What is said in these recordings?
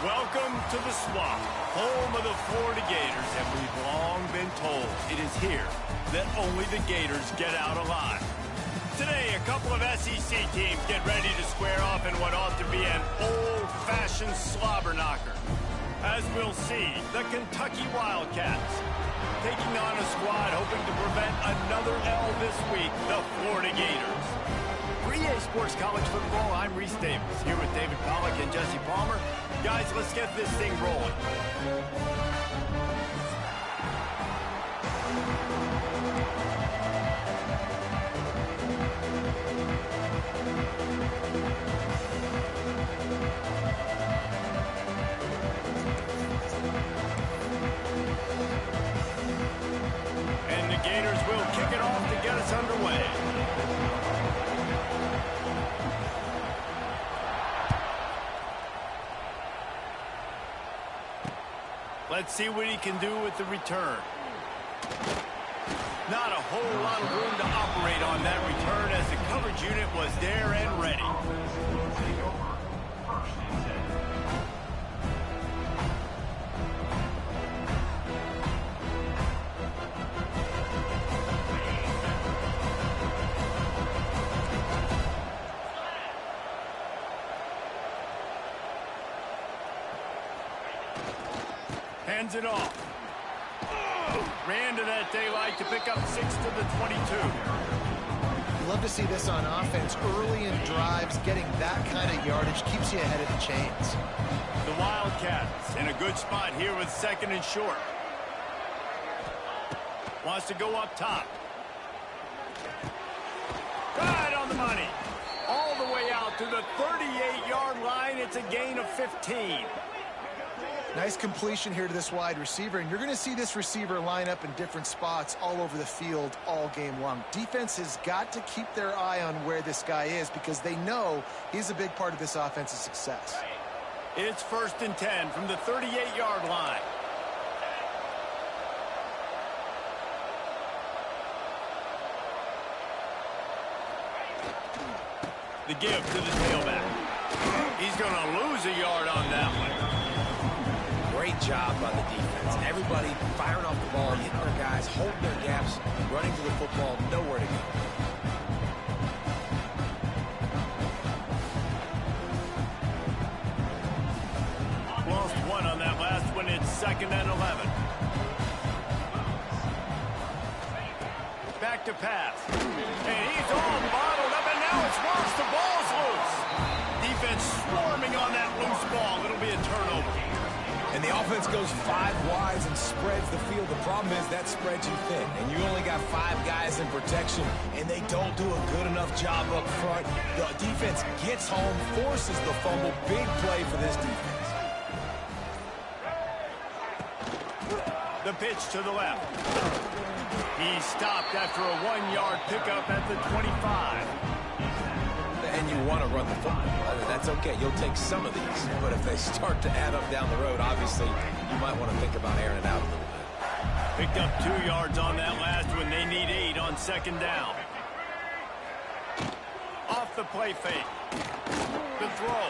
Welcome to the Swamp, home of the Florida Gators, and we've long been told it is here that only the Gators get out alive. Today, a couple of SEC teams get ready to square off in what ought to be an old-fashioned slobber knocker. As we'll see, the Kentucky Wildcats taking on a squad hoping to prevent another L this week, the Florida Gators. For EA Sports College Football, I'm Reese Davis, here with David Pollack and Jesse Palmer. Guys, let's get this thing rolling. And the Gators will kick it off to get us underway. Let's see what he can do with the return. Not a whole lot of room to operate on that return as the coverage unit was there and ready. Hands it off. Ran to that daylight to pick up 6 to the 22. You love to see this on offense. Early in drives, getting that kind of yardage keeps you ahead of the chains. The Wildcats in a good spot here with 2nd and short. Wants to go up top. Right on the money. All the way out to the 38-yard line. It's a gain of 15. Nice completion here to this wide receiver, and you're going to see this receiver line up in different spots all over the field all game long. Defense has got to keep their eye on where this guy is because they know he's a big part of this offense's success. It's 1st and 10 from the 38-yard line. The give to the tailback. He's going to lose a yard on that one. Great job by the defense. Everybody firing off the ball, hitting their guys, holding their gaps, running to the football, nowhere to go. Lost one on that last one. It's 2nd and 11. Back to pass. And he's all bottled up, and now it's worse. The ball's loose. Defense swarming on that loose ball. It'll be a turnover. And the offense goes 5 wides and spreads the field. The problem is that spreads you thin, and you only got 5 guys in protection, and they don't do a good enough job up front. The defense gets home, forces the fumble. Big play for this defense. The pitch to the left. He stopped after a 1-yard pickup at the 25. And you want to run the football. That's okay. You'll take some of these. But if they start to add up down the road, obviously, you might want to think about airing it out a little bit. Picked up 2 yards on that last one. They need 8 on 2nd down. Off the play fake. The throw.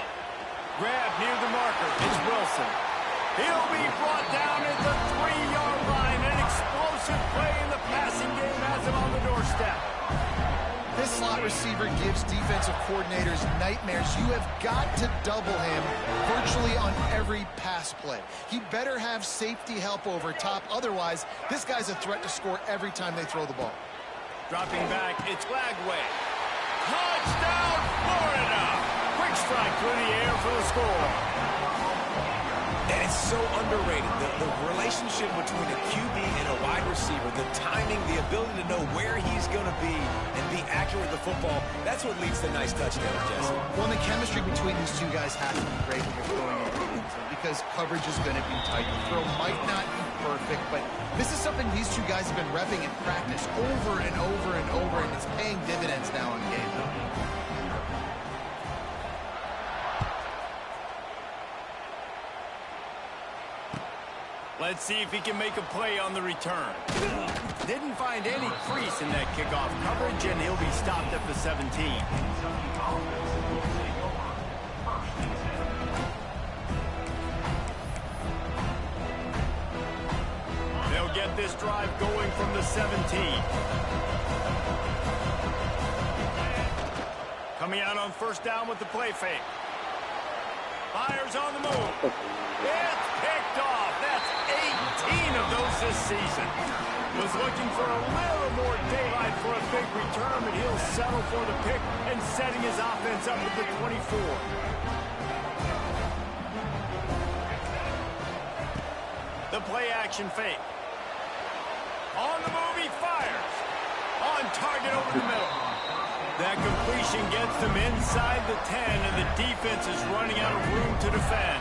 Grab near the marker. It's Wilson. He'll be brought down at the 3-yard line. An explosive play in the passing game has him on the doorstep. This slot receiver gives defensive coordinators nightmares. You have got to double him virtually on every pass play. He better have safety help over top. Otherwise, this guy's a threat to score every time they throw the ball. Dropping back, it's Lagway. Touchdown, Florida! Quick strike through the air for the score. And it's so underrated. The relationship between a QB and a wide receiver, the timing, the ability to know where he's going to be and be accurate with the football, that's what leads to nice touchdowns, Jesse. Well, the chemistry between these two guys has to be great when you're throwing it because coverage is going to be tight. The throw might not be perfect, but this is something these two guys have been repping in practice over and over and over, and it's paying dividends now in game. Let's see if he can make a play on the return. Didn't find any crease in that kickoff coverage, and he'll be stopped at the 17. get this drive going from the 17. Coming out on first down with the play fake. Fires on the move. It's picked off. That's 18 of those this season. Was looking for a little more daylight for a big return, but he'll settle for the pick and setting his offense up at the 24. The play action fake. On the move, he fires. On target over the middle. That completion gets them inside the 10, and the defense is running out of room to defend.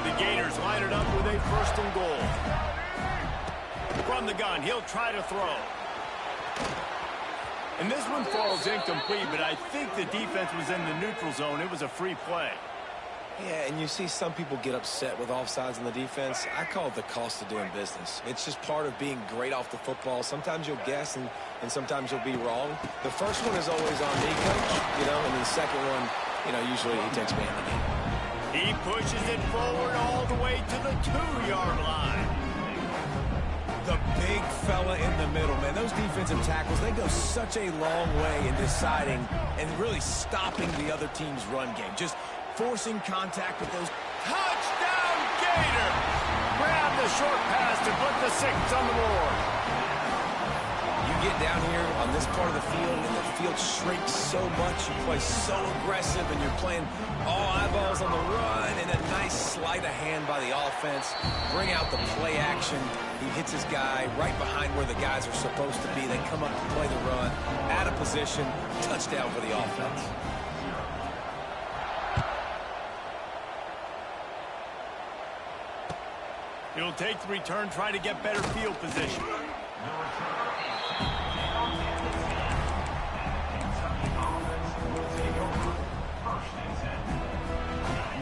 The Gators line it up with a first and goal. From the gun, he'll try to throw. And this one falls incomplete, but I think the defense was in the neutral zone. It was a free play. Yeah, and you see some people get upset with offsides in the defense. I call it the cost of doing business. It's just part of being great off the football. Sometimes you'll guess, and sometimes you'll be wrong. The first one is always on me, coach, and the second one, usually he takes me in the knee. He pushes it forward all the way to the 2-yard line. The big fella in the middle, man. Those defensive tackles, they go such a long way in deciding and really stopping the other team's run game. Just forcing contact with those. Touchdown, Gator! Grab the short pass to put the 6 on the board. You get down here on this part of the field, and the field shrinks so much. You play so aggressive, and you're playing all eyeballs on the run, and a nice sleight of hand by the offense. Bring out the play action. He hits his guy right behind where the guys are supposed to be. They come up to play the run, out of position, touchdown for the offense. He'll take the return, try to get better field position.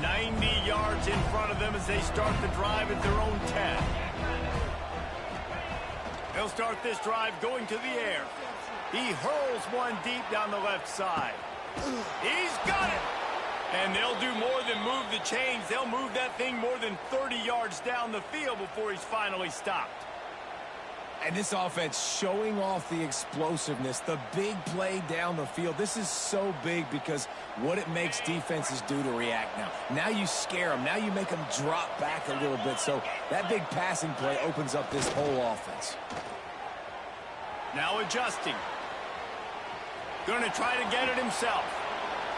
90 yards in front of them as they start the drive at their own 10. They'll start this drive going to the air. He hurls one deep down the left side. He's got it! And they'll do more than move the chains. They'll move that thing more than 30 yards down the field before he's finally stopped. And this offense showing off the explosiveness, the big play down the field. This is so big because what it makes defenses do to react now. Now you scare them. Now you make them drop back a little bit. So that big passing play opens up this whole offense. Now adjusting. Going to try to get it himself.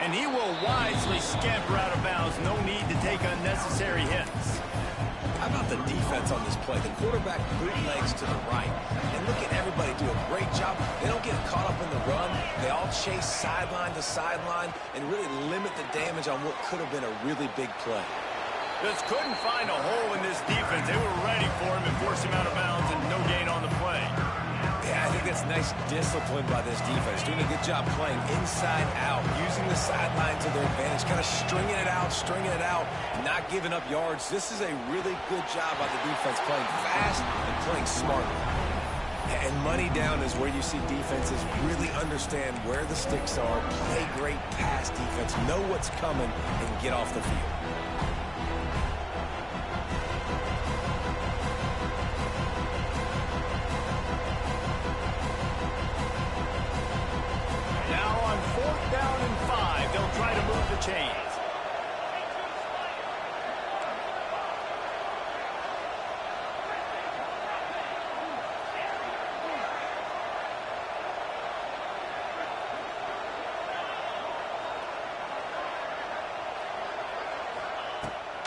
And he will wisely scamper out of bounds. No need to take unnecessary hits. How about the defense on this play? The quarterback bootlegs to the right. And look at everybody do a great job. They don't get caught up in the run. They all chase sideline to sideline and really limit the damage on what could have been a really big play. Just couldn't find a hole in this defense. They were ready for him and forced him out of bounds and no gain on the play. Yeah, I think that's nice discipline by this defense. Doing a good job playing inside out, using the sideline to their advantage, kind of stringing it out, not giving up yards. This is a really good job by the defense, playing fast and playing smartly. And money down is where you see defenses really understand where the sticks are, play great pass defense, know what's coming, and get off the field. Try to move the chains.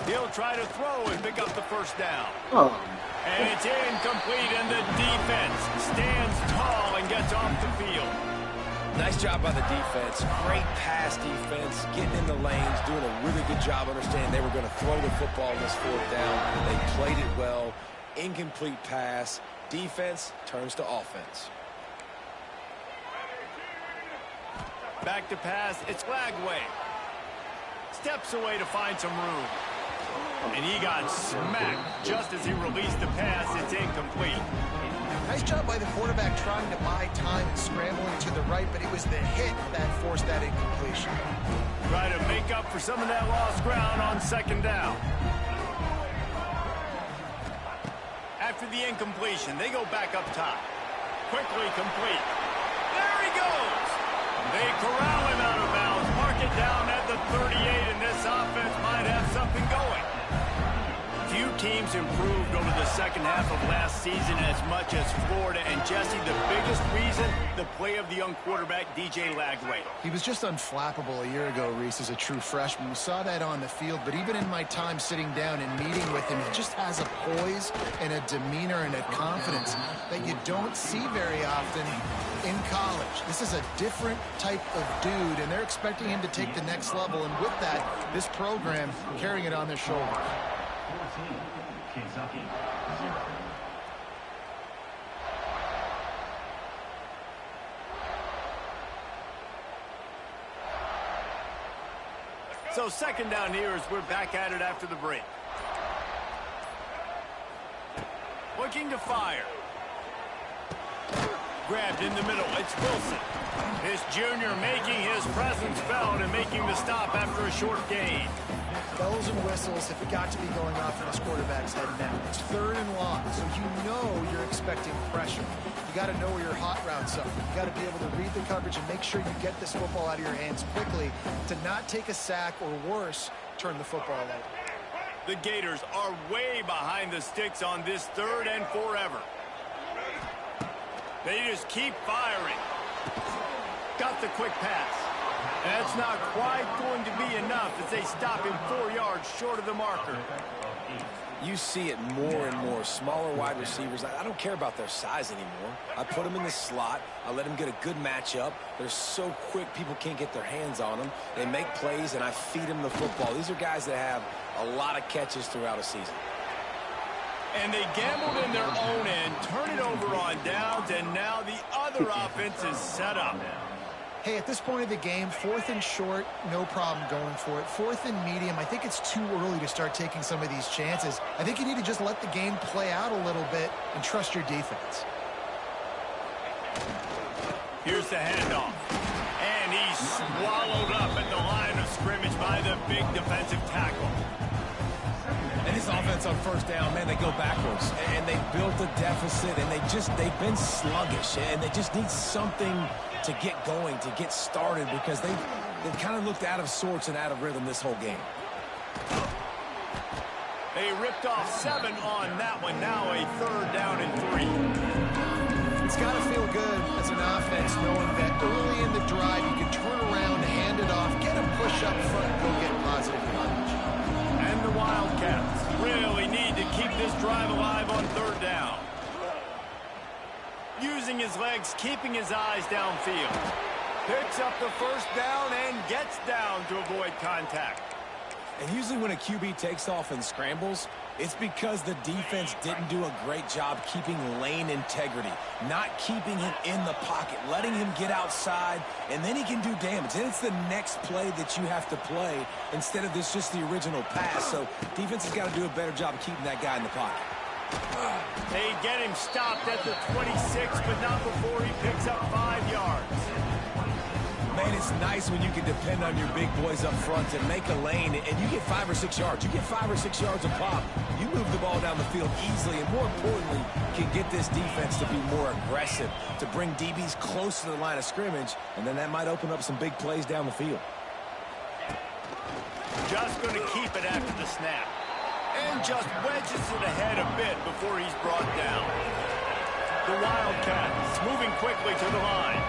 He'll try to throw and pick up the first down. And it's incomplete, and the defense stands tall and gets off the field. Nice job by the defense. Great pass defense, getting in the lanes, doing a really good job understanding they were going to throw the football in this fourth down. They played it well. Incomplete pass. Defense turns to offense. Back to pass. It's Lagway. Steps away to find some room. And he got smacked just as he released the pass. It's incomplete. Nice job by the quarterback trying to buy time and scrambling to the right, but it was the hit that forced that incompletion. Try to make up for some of that lost ground on second down. After after the incompletion. They go back up top. Quickly complete. There he goes. They corral him out of bounds. Mark it down at the 38, and this offense might have something going. Few teams improved over the second half of last season as much as Florida. And Jesse, the biggest reason, the play of the young quarterback, DJ Lagway. He was just unflappable a year ago, Reese, as a true freshman. We saw that on the field, but even in my time sitting down and meeting with him, he just has a poise and a demeanor and a confidence that you don't see very often in college. This is a different type of dude, and they're expecting him to take the next level. And with that, this program carrying it on their shoulders. Kentucky. So second down here as we're back at it after the break. Looking to fire. Grabbed in the middle. It's Wilson. This junior making his presence felt and making the stop after a short gain. Bells and whistles have got to be going off in this quarterback's head now. It's 3rd and long, so you know you're expecting pressure. You got to know where your hot routes are. You got to be able to read the coverage and make sure you get this football out of your hands quickly to not take a sack or worse, turn the football over. The Gators are way behind the sticks on this 3rd and forever. They just keep firing. Got the quick pass. That's not quite going to be enough as they stop him 4 yards short of the marker. You see it more and more. Smaller wide receivers, I don't care about their size anymore. I put them in the slot. I let them get a good matchup. They're so quick, people can't get their hands on them. They make plays, and I feed them the football. These are guys that have a lot of catches throughout a season. And they gambled in their own end, turn it over on downs, and now the other offense is set up. Hey, at this point of the game, 4th and short, no problem going for it. 4th and medium, I think it's too early to start taking some of these chances. I think you need to just let the game play out a little bit and trust your defense. Here's the handoff. And he's swallowed up at the line of scrimmage by the big defensive tackle. And this offense on 1st down, man, they go backwards. And they built a deficit, and they've been sluggish. And they just need something to get going, to get started, because they've kind of looked out of sorts and out of rhythm this whole game. They ripped off 7 on that one. Now a 3rd down and 3. It's got to feel good as an offense knowing that early in the drive you can turn around, hand it off, get a push up front, go get positive yardage. And the Wildcats really need to keep this drive alive on 3rd down. Using his legs, keeping his eyes downfield. Picks up the 1st down and gets down to avoid contact. And usually when a QB takes off and scrambles, it's because the defense didn't do a great job keeping lane integrity, not keeping him in the pocket, letting him get outside, and then he can do damage. Then it's the next play that you have to play instead of this just the original pass. So defense has got to do a better job of keeping that guy in the pocket. They get him stopped at the 26, but not before he picks up 5 yards. Man, it's nice when you can depend on your big boys up front and make a lane, and you get 5 or 6 yards. You get 5 or 6 yards a pop. You move the ball down the field easily, and more importantly, can get this defense to be more aggressive, to bring DBs close to the line of scrimmage, and then that might open up some big plays down the field. Just going to keep it after the snap. And just wedges it ahead a bit before he's brought down. The Wildcats moving quickly to the line.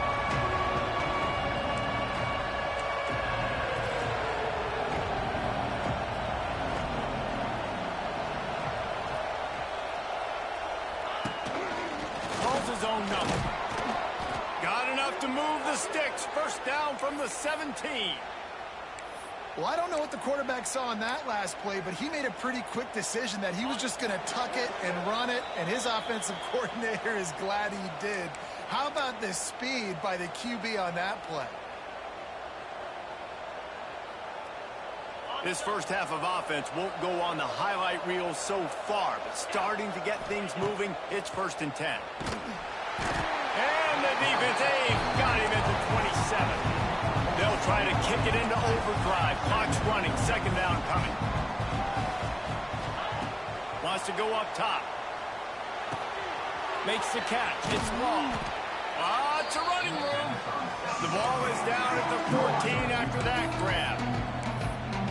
Calls his own number. Got enough to move the sticks. 1st down from the 17. Well, I don't know what the quarterback saw on that last play, but he made a pretty quick decision that he was just going to tuck it and run it, and his offensive coordinator is glad he did. How about the speed by the QB on that play? This first half of offense won't go on the highlight reel so far, but starting to get things moving, it's 1st and 10. And the defense, got him at the 27. They'll try to kick it into overdrive. Clock's running. 2nd down coming. Wants to go up top. Makes the catch. It's long. It's a running room. The ball is down at the 14 after that grab.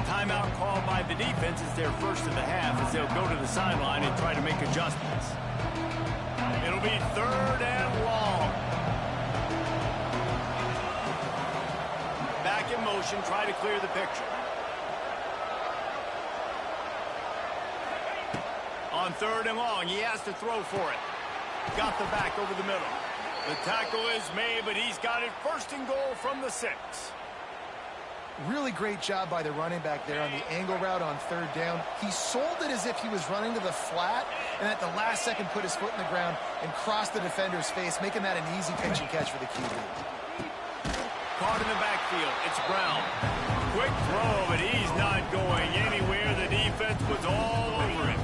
Timeout called by the defense is their first of the half as they'll go to the sideline and try to make adjustments. It'll be 3rd and long. Back in motion, try to clear the picture. On 3rd and long, he has to throw for it. Got the back over the middle. The tackle is made, but he's got it 1st and goal from the 6. Really great job by the running back there on the angle route on 3rd down. He sold it as if he was running to the flat, and at the last second put his foot in the ground and crossed the defender's face, making that an easy pitch and catch for the QB. Caught in the backfield. It's Brown. Quick throw, but he's not going anywhere. The defense was all over him.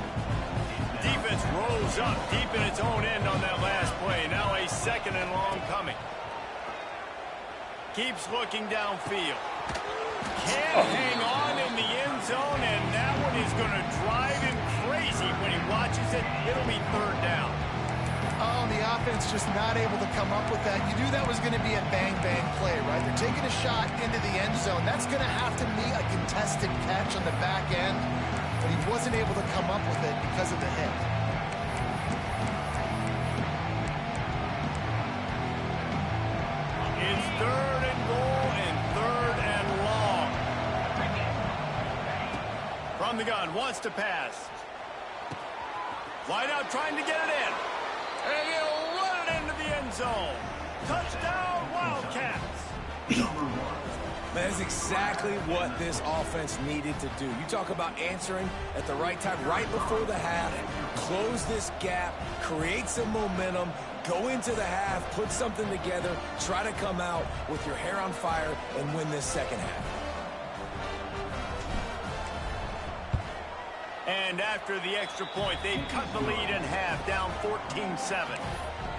Defense rolls up deep in its own end on that last play. Now a 2nd and long coming. Keeps looking downfield. Can't hang on in the end zone, and that one is going to drive him crazy when he watches it. It'll be 3rd down. Oh, the offense just not able to come up with that. You knew that was going to be a bang-bang play, right? They're taking a shot into the end zone. That's going to have to be a contested catch on the back end, but he wasn't able to come up with it because of the hit. It's 3rd and goal and 3rd and long. From the gun, wants to pass. Wide out trying to get it in. And he'll run it into the end zone. Touchdown, Wildcats. That is exactly what this offense needed to do. You talk about answering at the right time, right before the half, close this gap, create some momentum, go into the half, put something together, try to come out with your hair on fire and win this 2nd half. And after the extra point, they've cut the lead in half, down 14-7.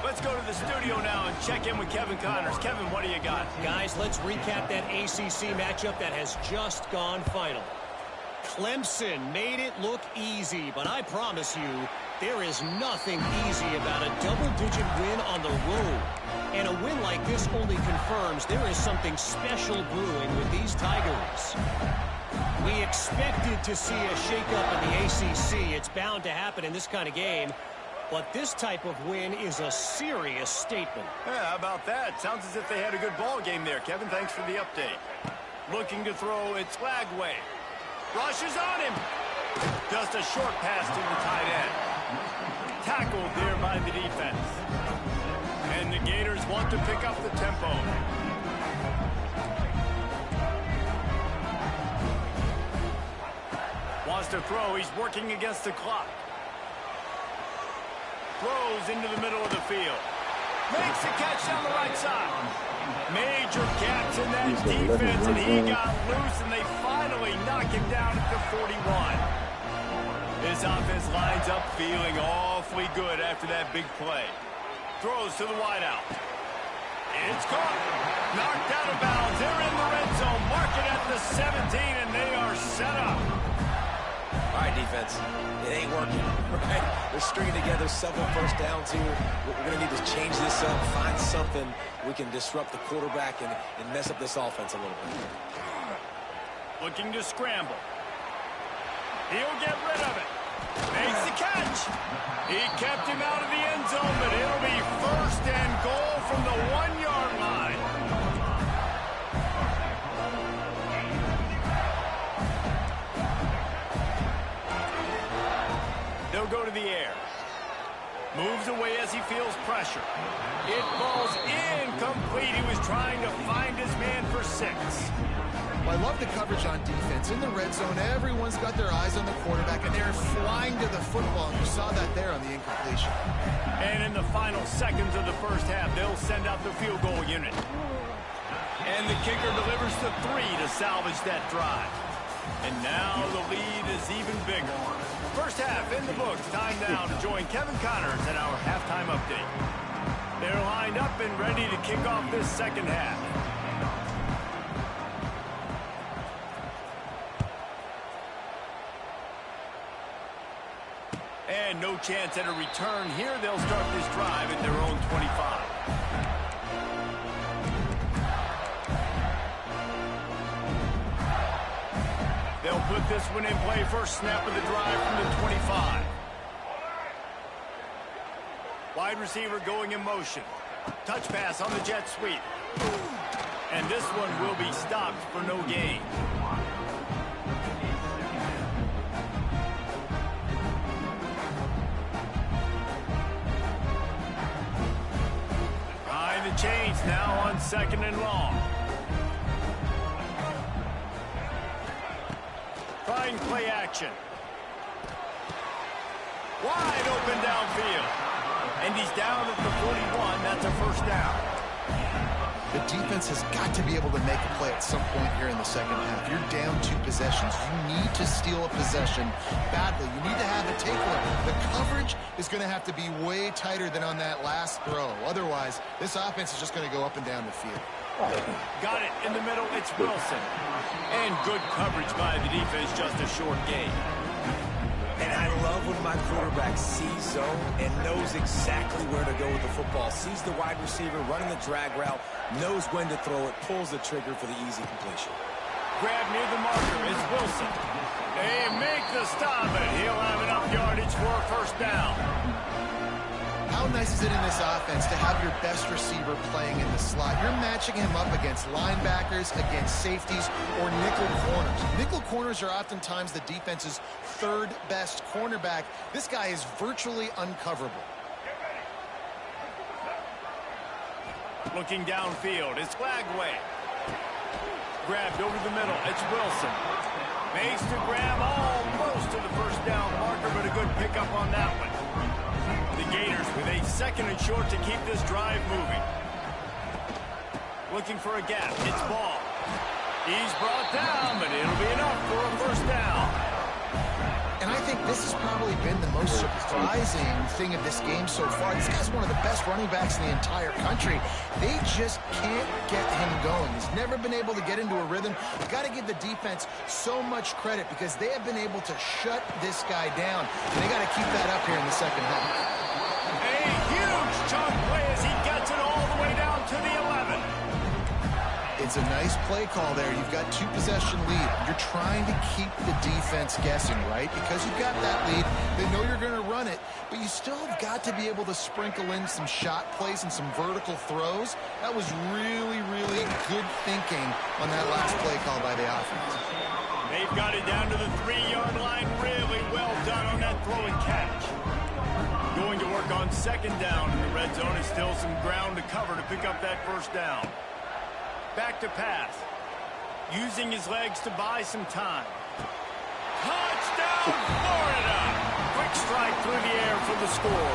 Let's go to the studio now and check in with Kevin Connors. Kevin, what do you got? Guys, let's recap that ACC matchup that has just gone final. Clemson made it look easy, but I promise you, there is nothing easy about a double-digit win on the road. And a win like this only confirms there is something special brewing with these Tigers. We expected to see a shakeup in the ACC. It's bound to happen in this kind of game. But this type of win is a serious statement. Yeah, how about that? Sounds as if they had a good ball game there. Kevin, thanks for the update. Looking to throw, it's Lagway. Rushes on him. Just a short pass to the tight end. Tackled there by the defense. And the Gators want to pick up the tempo. Wants to throw. He's working against the clock. Throws into the middle of the field. Makes the catch down the right side. Major gaps in that defense, and he got loose, and they finally knock him down at the 41. This offense lines up feeling awfully good after that big play. Throws to the wideout. It's caught. Knocked out of bounds. They're in the red zone. Mark it at the 17, and they are set up. All right, defense, it ain't working, right? They're stringing together several first downs here. We're going to need to change this up, find something we can disrupt the quarterback and mess up this offense a little bit. Looking to scramble. He'll get rid of it. Makes the catch. He kept him out of the end zone, but it'll be 1st and goal from the 1-yard line. They'll go to the air. Moves away as he feels pressure. It falls incomplete. He was trying to find his man for 6. Well, I love the coverage on defense. In the red zone, everyone's got their eyes on the quarterback, and they're flying to the football. And you saw that there on the incompletion. And in the final seconds of the first half, they'll send out the field goal unit. And the kicker delivers the 3 to salvage that drive. And now the lead is even bigger. First half in the books. Time now to join Kevin Connors at our halftime update. They're lined up and ready to kick off this second half. And showing no chance at a return here. They'll start this drive at their own 25. They'll put this one in play first snap of the drive from the 25. Wide receiver going in motion. Touch pass on the jet sweep. And this one will be stopped for no gain. Behind the chains now on 2nd and long. Trying play action. Wide open downfield. And he's down at the 41. That's a first down. The defense has got to be able to make a play at some point here in the second half. You're down 2 possessions. You need to steal a possession badly. You need to have a takeaway. The coverage is going to have to be way tighter than on that last throw. Otherwise, this offense is just going to go up and down the field. Got it in the middle. It's Wilson. And good coverage by the defense. Just a short gain. And I love when my quarterback sees zone and knows exactly where to go with the football. Sees the wide receiver running the drag route, knows when to throw it, pulls the trigger for the easy completion. Grab near the marker is Wilson. They make the stop, and he'll have enough yardage for a first down. How nice is it in this offense to have your best receiver playing in the slot? You're matching him up against linebackers, against safeties, or nickel corners. Nickel corners are oftentimes the defense's 3rd best cornerback. This guy is virtually uncoverable. Looking downfield, it's Flagway. Grabbed over the middle, it's Wilson. Makes to grab almost to the first down marker, but a good pickup on that one. The Gators with a 2nd and short to keep this drive moving. Looking for a gap. It's Ball. He's brought down, but it'll be enough for a first down. And I think this has probably been the most surprising thing of this game so far. This guy's one of the best running backs in the entire country. They just can't get him going. He's never been able to get into a rhythm. You've got to give the defense so much credit because they have been able to shut this guy down. And they got to keep that up here in the second half. A huge chunk play as he gets it all the way down to the 11. It's a nice play call there. You've got 2 possession lead. You're trying to keep the defense guessing, right? Because you've got that lead. They know you're going to run it, but you still have got to be able to sprinkle in some shot plays and some vertical throws. That was really, really good thinking on that last play call by the offense. They've got it down to the 3-yard line. Really well done on that throw and catch. Going to work on 2nd down, and the red zone is still some ground to cover to pick up that first down. Back to pass. Using his legs to buy some time. Touchdown, Florida! Quick strike through the air for the score.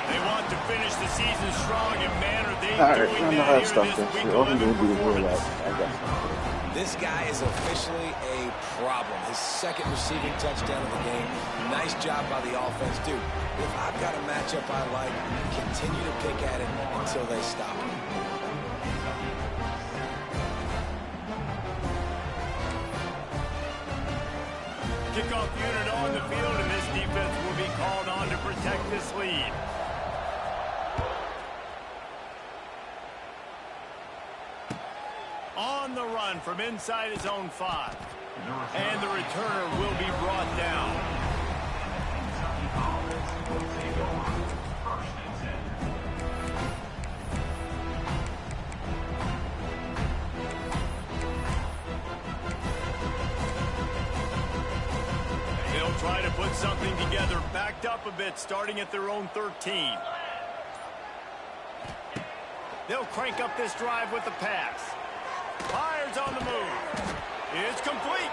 They want to finish the season strong, and man, are they doing that here in this Week 11 performance. This guy is officially a problem. His 2nd receiving touchdown of the game. Nice job by the offense, dude. If I've got a matchup I like, continue to pick at it until they stop it. Kickoff unit on the field, and this defense will be called on to protect this lead. On the run from inside his own 5. And the returner will be brought down. They'll try to put something together, backed up a bit, starting at their own 13. They'll crank up this drive with the pass. Fires on the move. It's complete.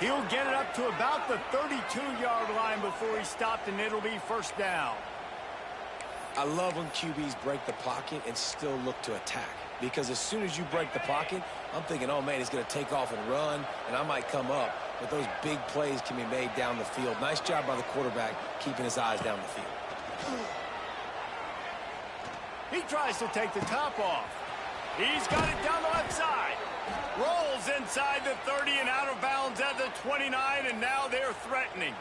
He'll get it up to about the 32-yard line before he's stopped, and it'll be first down. I love when QBs break the pocket and still look to attack. Because as soon as you break the pocket, I'm thinking, oh, man, he's going to take off and run, and I might come up. But those big plays can be made down the field. Nice job by the quarterback keeping his eyes down the field. He tries to take the top off. He's got it down the left side. Rolls inside the 30 and out of bounds at the 29, and now they're threatening.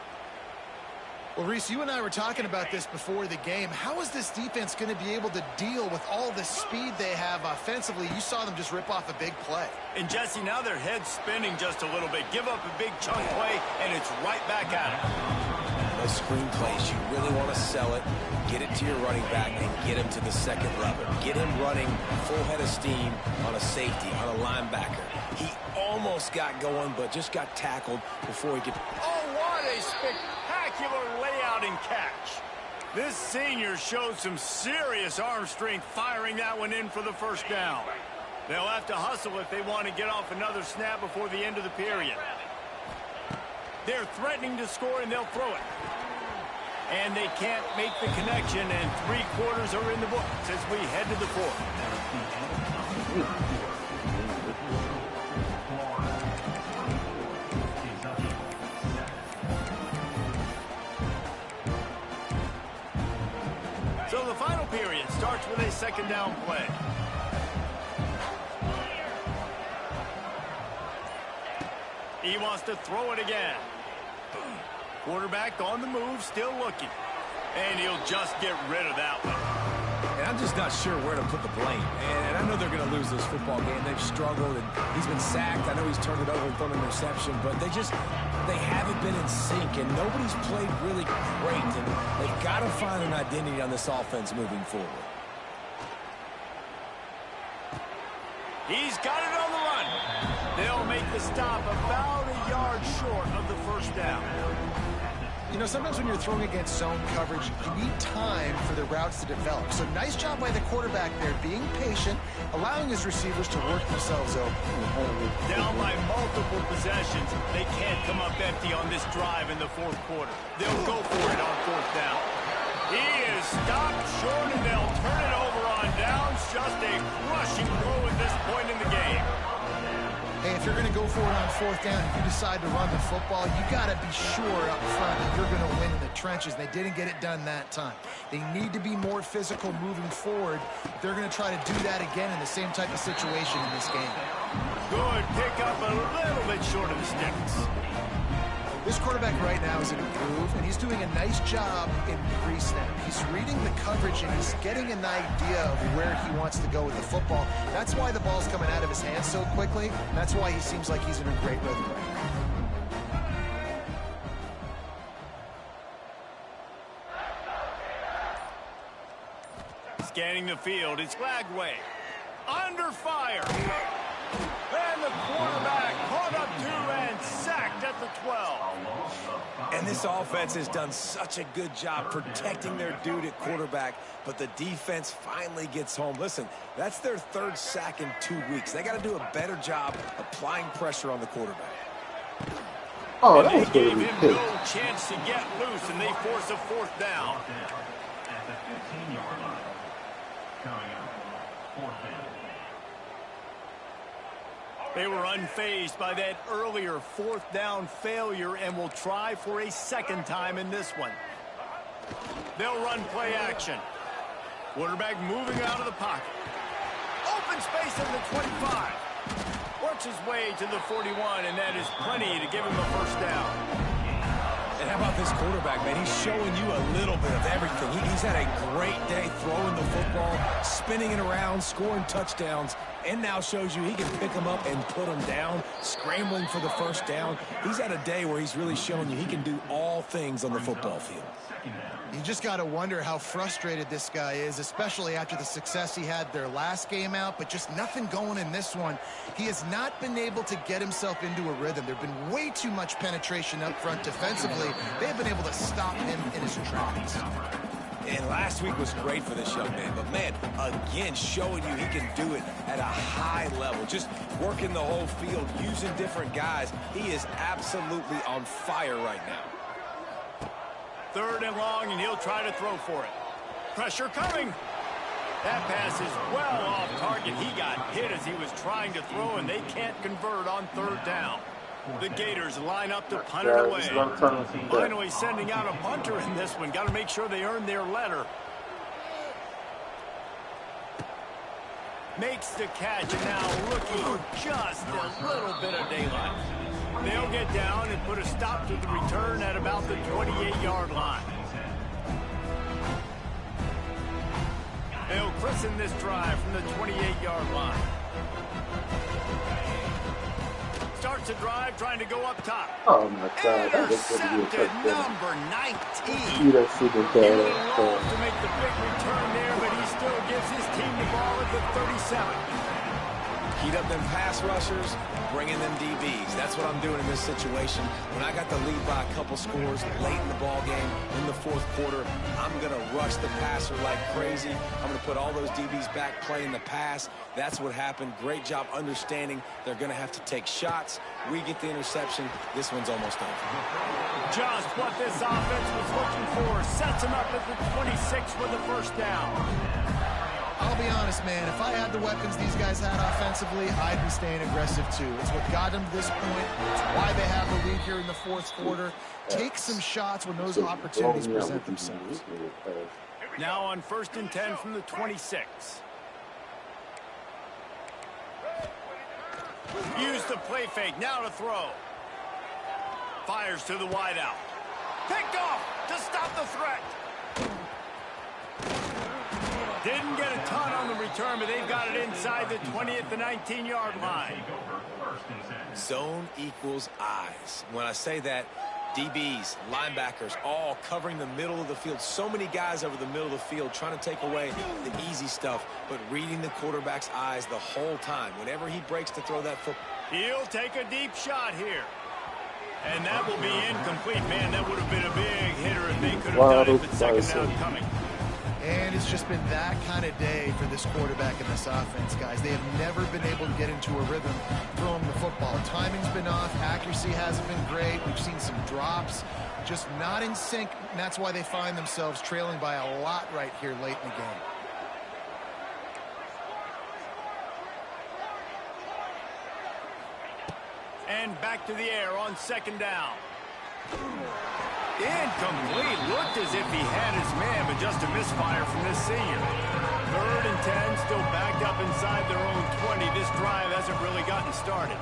Well, Reese, you and I were talking about this before the game. How is this defense going to be able to deal with all the speed they have offensively? You saw them just rip off a big play. And, Jesse, now their head's spinning just a little bit. Give up a big chunk play, and it's right back at them. Those screen plays, you really want to sell it, get it to your running back, and get him to the second level. Get him running full head of steam on a safety, on a linebacker. He almost got going, but just got tackled before he could... Oh, what a spectacular layout and catch. This senior showed some serious arm strength firing that one in for the first down. They'll have to hustle if they want to get off another snap before the end of the period. They're threatening to score, and they'll throw it. And they can't make the connection, and 3 quarters are in the books as we head to the fourth. So the final period starts with a second down play. He wants to throw it again. Quarterback on the move, still looking. And he'll just get rid of that one. And I'm just not sure where to put the blame. And I know they're going to lose this football game. They've struggled, and he's been sacked. I know he's turned it over and thrown an interception, but they haven't been in sync, and nobody's played really great. And they've got to find an identity on this offense moving forward. He's got it on the run. They'll make the stop about a yard short of the first down. You know, sometimes when you're throwing against zone coverage, you need time for the routes to develop. So nice job by the quarterback there, being patient, allowing his receivers to work themselves open. Down by multiple possessions, they can't come up empty on this drive in the fourth quarter. They'll go for it on fourth down. He is stopped short, and they'll turn it over on downs. Just a crushing blow at this point in the game. Hey, if you're going to go for it on fourth down, if you decide to run the football, you got to be sure up front that you're going to win in the trenches. They didn't get it done that time. They need to be more physical moving forward. They're going to try to do that again in the same type of situation in this game. Good pick up, a little bit short of the sticks. This quarterback right now is in a groove, and he's doing a nice job in pre-snap. He's reading the coverage, and he's getting an idea of where he wants to go with the football. That's why the ball's coming out of his hands so quickly. That's why he seems like he's in a great rhythm right now. Scanning the field, it's Glagway. Under fire. And the quarterback caught up to and sacked at the 12. And this offense has done such a good job protecting their dude at quarterback, but the defense finally gets home. Listen, that's their 3rd sack in 2 weeks. They got to do a better job applying pressure on the quarterback. Oh, that was going going to to be be no picked. chance to get loose, and they force a fourth down. At the 15-yard line. Coming up, fourth down. They were unfazed by that earlier fourth down failure and will try for a second time in this one. They'll run play action. Quarterback moving out of the pocket. Open space at the 25. Works his way to the 41, and that is plenty to give him a first down. And how about this quarterback, man? He's showing you a little bit of everything. He's had a great day throwing the football, spinning it around, scoring touchdowns, and now shows you he can pick them up and put them down, scrambling for the first down. He's had a day where he's really shown you he can do all things on the football field. You just got to wonder how frustrated this guy is, especially after the success he had their last game out, but just nothing going in this one. He has not been able to get himself into a rhythm. There's been way too much penetration up front defensively. They've been able to stop him in his tracks. And last week was great for this young man, but man, again, showing you he can do it at a high level, just working the whole field, using different guys. He is absolutely on fire right now. 3rd and long, and he'll try to throw for it. Pressure coming. That pass is well off target. He got hit as he was trying to throw, and they can't convert on 3rd down. The Gators line up to punt it away. Finally sending out a punter in this one. Got to make sure they earn their letter. Makes the catch, and now looking for just a little bit of daylight. They'll get down and put a stop to the return at about the 28-yard line. They'll christen this drive from the 28-yard line. Starts a drive trying to go up top. Oh my God, that was going to be a Intercepted, touchdown. number 19. You don't see the He bad would love to make the big return there, but he still gives his team the ball at the 37. Heat up them pass rushers, bring in them DBs. That's what I'm doing in this situation. When I got the lead by a couple scores late in the ball game, in the fourth quarter, I'm going to rush the passer like crazy. I'm going to put all those DBs back playing the pass. That's what happened. Great job understanding they're going to have to take shots. We get the interception. This one's almost over. Just what this offense was looking for. Sets him up at the 26 for the first down. I'll be honest, man. If I had the weapons these guys had offensively, I'd be staying aggressive too. It's what got them to this point. It's why they have the lead here in the fourth quarter. Take some shots when those opportunities present themselves. Now on 1st and 10 from the 26. Use the play fake. Now to throw. Fires to the wideout. Picked off to stop the threat. Didn't get a ton on the return, but they've got it inside the 20 at the 19-yard line. Zone equals eyes. When I say that, DBs, linebackers, all covering the middle of the field. So many guys over the middle of the field trying to take away the easy stuff, but reading the quarterback's eyes the whole time. Whenever he breaks to throw that football. He'll take a deep shot here. And that will be incomplete. Man, that would have been a big hitter if they could have done it, but second down coming. And it's just been that kind of day for this quarterback and this offense, guys. They have never been able to get into a rhythm throwing the football. Timing's been off. Accuracy hasn't been great. We've seen some drops. Just not in sync, and that's why they find themselves trailing by a lot right here late in the game. And back to the air on 2nd down. Incomplete. Looked as if he had his man, but just a misfire from this senior. 3rd and 10, still backed up inside their own 20. This drive hasn't really gotten started.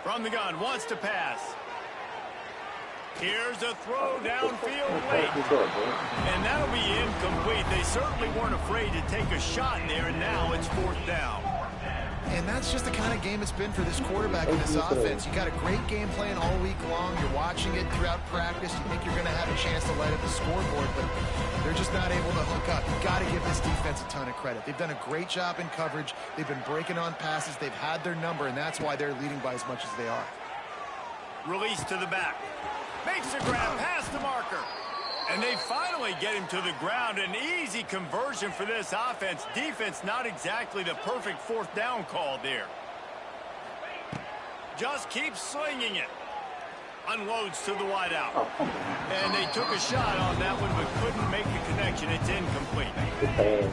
From the gun, wants to pass. Here's a throw downfield late. And that'll be incomplete. They certainly weren't afraid to take a shot there, and now it's 4th down. And that's just the kind of game it's been for this quarterback and this offense. You got a great game plan all week long. You're watching it throughout practice. You think you're going to have a chance to light up the scoreboard, but they're just not able to hook up. You've got to give this defense a ton of credit. They've done a great job in coverage. They've been breaking on passes. They've had their number, and that's why they're leading by as much as they are. Release to the back. Makes a grab past the marker. And they finally get him to the ground. An easy conversion for this offense. Defense not exactly the perfect 4th down call there. Just keeps slinging it. Unloads to the wideout. And they took a shot on that one but couldn't make the connection. It's incomplete.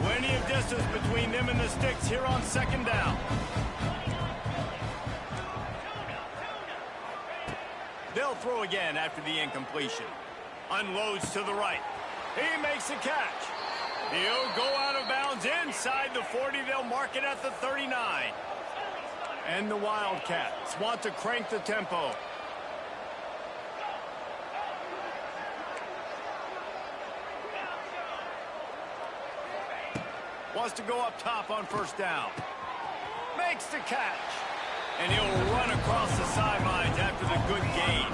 Plenty of distance between them and the sticks here on 2nd down. They'll throw again after the incompletion. Unloads to the right. He makes a catch. He'll go out of bounds inside the 40. They'll mark it at the 39. And the Wildcats want to crank the tempo. Wants to go up top on 1st down. Makes the catch. And he'll run across the sidelines after the good gain.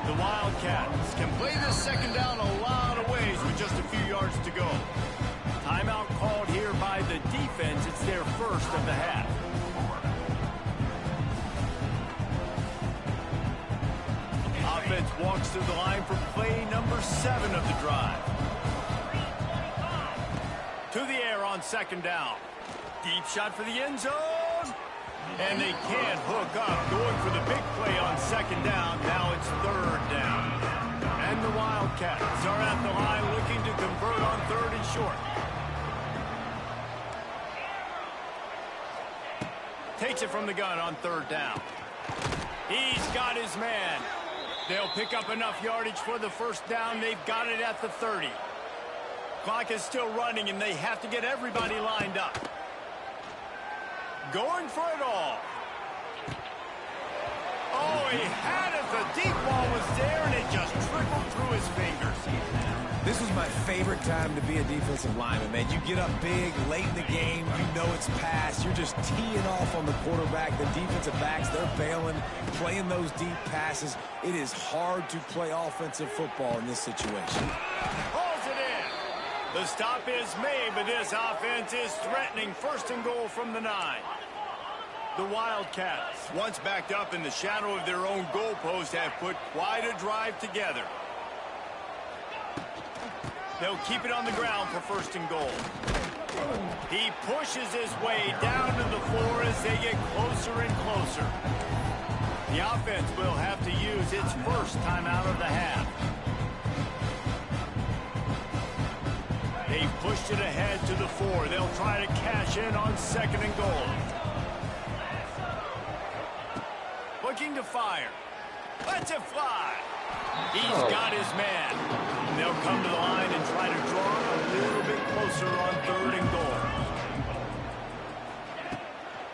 The Wildcats can play this 2nd down a lot of ways with just a few yards to go. Timeout called here by the defense. It's their first of the half. Offense walks to the line for play number 7 of the drive. To the air on 2nd down. Deep shot for the end zone. And they can't hook up. Going for the big play on 2nd down. Now it's 3rd down. And the Wildcats are at the line looking to convert on 3rd and short. Takes it from the gun on 3rd down. He's got his man. They'll pick up enough yardage for the first down. They've got it at the 30. Clock is still running, and they have to get everybody lined up. Going for it all. Oh, he had it. The deep ball was there, and it just trickled through his fingers. This was my favorite time to be a defensive lineman, man. You get up big, late in the game, you know it's past. You're just teeing off on the quarterback. The defensive backs, they're bailing, playing those deep passes. It is hard to play offensive football in this situation. Hauls it in. The stop is made, but this offense is threatening. First and goal from the 9. The Wildcats, once backed up in the shadow of their own goalpost, have put quite a drive together. They'll keep it on the ground for first and goal. He pushes his way down to the floor as they get closer and closer. The offense will have to use its first timeout of the half. They've pushed it ahead to the 4. They'll try to cash in on second and goal. Looking to fire. Lets it fly. He's got his man. They'll come to the line and try to draw a little bit closer on third and goal.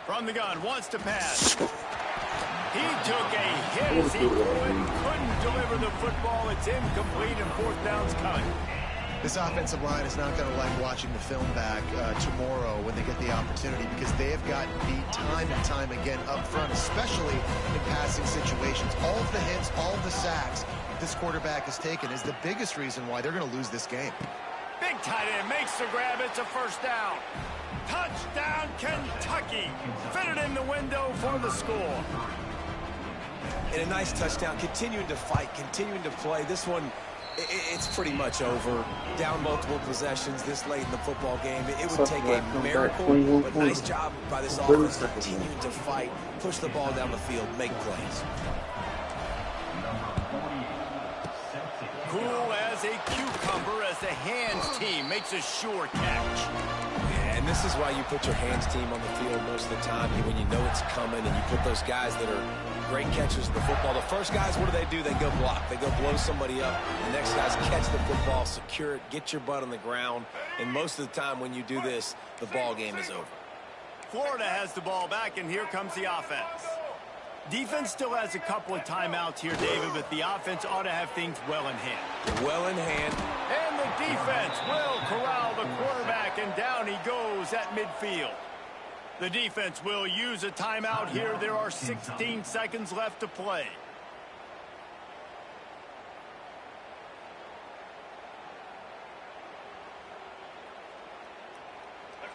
From the gun, wants to pass. He took a hit as he couldn't deliver the football. It's incomplete, and fourth down's coming. This offensive line is not going to like watching the film back tomorrow when they get the opportunity, because they have gotten beat time and time again up front, especially in passing situations. All of the hits, all of the sacks this quarterback has taken is the biggest reason why they're going to lose this game. Big tight end makes the grab. It's a first down. Touchdown, Kentucky. Fitted in the window for the score. And a nice touchdown, continuing to fight, continuing to play. This one, it's pretty much over. Down multiple possessions this late in the football game. It would take a miracle, but nice job by this offense continuing to fight, push the ball down the field, make plays. Cool as a cucumber as the hands team makes a sure catch. Yeah, and this is why you put your hands team on the field most of the time, when you know it's coming, and you put those guys that are great catchers of the football. The first guys, what do? They go block. They go blow somebody up. The next guys catch the football, secure it, get your butt on the ground. And most of the time when you do this, the ball game is over. Florida has the ball back, and here comes the offense. Defense still has a couple of timeouts here, David, but the offense ought to have things well in hand. Well in hand. And the defense will corral the quarterback, and down he goes at midfield. The defense will use a timeout here. There are 16 seconds left to play.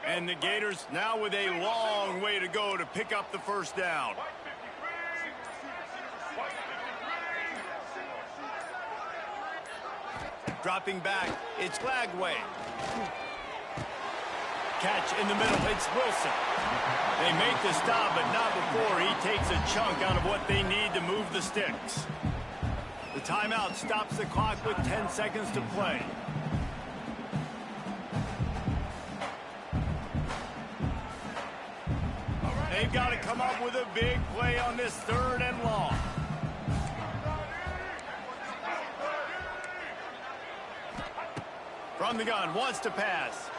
And the Gators now with a long way to go to pick up the first down. Dropping back, it's Lagway. Catch in the middle, it's Wilson. They make the stop, but not before he takes a chunk out of what they need to move the sticks. The timeout stops the clock with 10 seconds to play. They've got to come up with a big play on this third and long. From the gun, wants to pass.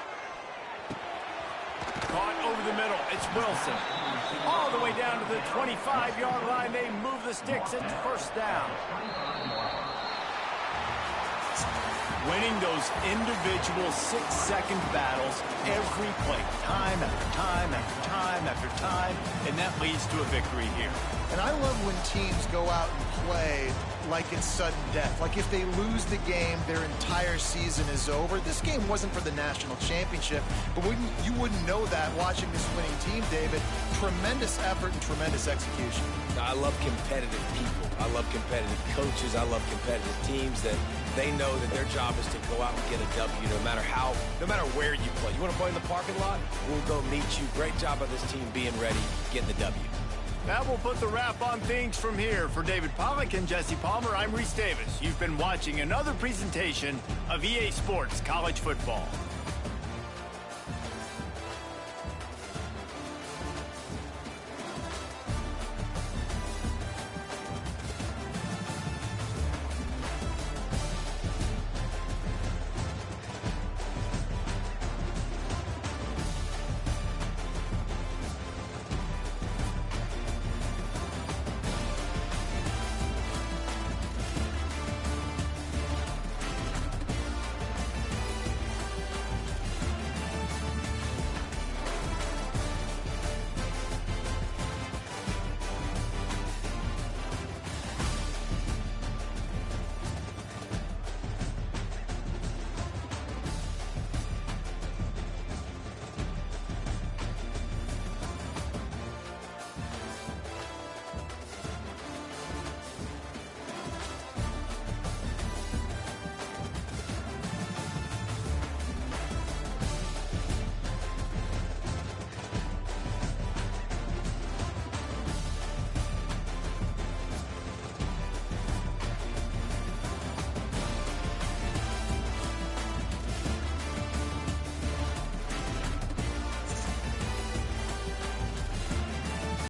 Caught over the middle, it's Wilson. All the way down to the 25-yard line, they move the sticks, it's first down. Winning those individual 6-second battles every play, time after time after time after time, and that leads to a victory here. And I love when teams go out and play like it's sudden death. Like if they lose the game, their entire season is over. This game wasn't for the national championship, but you wouldn't know that watching this winning team, David. Tremendous effort and tremendous execution. I love competitive people. I love competitive coaches. I love competitive teams that they know that their job is to go out and get a W no matter where you play. You want to play in the parking lot? We'll go meet you. Great job by this team being ready, getting the W. That will put the wrap on things from here. For David Pollack and Jesse Palmer, I'm Reese Davis. You've been watching another presentation of EA Sports College Football.